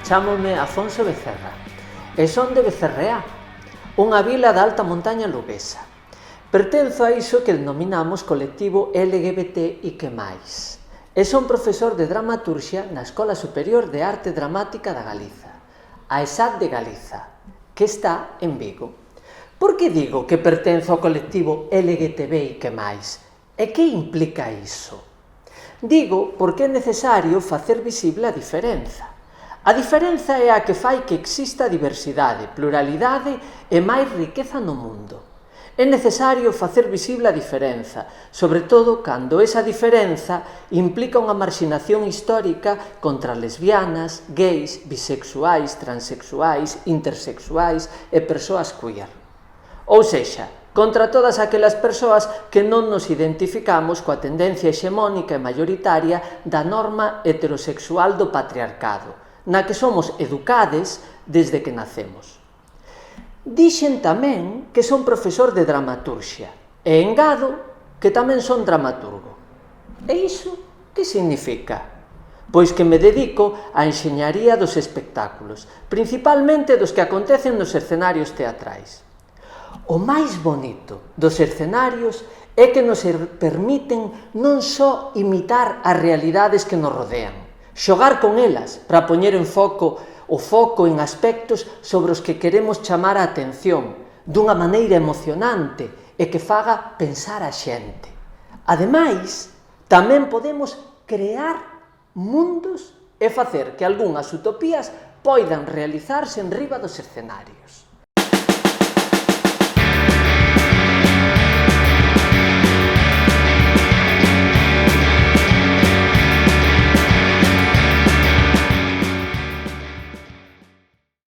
Chámome Afonso Becerra e son de Becerreá, unha vila da alta montaña luguesa. Pertenzo a iso que denominamos colectivo LGBTIQ+. E son profesor de dramaturxia na Escola Superior de Arte Dramática da Galiza, a ESAD de Galiza, que está en Vigo. Por que digo que pertenzo ao colectivo LGBTIQ+? E que implica iso? Digo porque é necesario facer visible a diferenza. A diferenza é a que fai que exista diversidade, pluralidade e máis riqueza no mundo. É necesario facer visible a diferenza, sobre todo cando esa diferenza implica unha marxinación histórica contra lesbianas, gays, bisexuais, transexuais, intersexuais e persoas queer. Ou sexa, contra todas aquelas persoas que non nos identificamos coa tendencia hexemónica e maioritaria da norma heterosexual do patriarcado, na que somos educades desde que nacemos. Dixen tamén que son profesor de dramaturxia e engado que tamén son dramaturgo. E iso que significa? Pois que me dedico á enxeñaría dos espectáculos, principalmente dos que acontecen nos escenarios teatrais. O máis bonito dos escenarios é que nos permiten non só imitar as realidades que nos rodean, xogar con elas para poñer o foco en aspectos sobre os que queremos chamar a atención dunha maneira emocionante e que faga pensar a xente. Ademais, tamén podemos crear mundos e facer que algunhas utopías poidan realizarse en riba dos escenarios.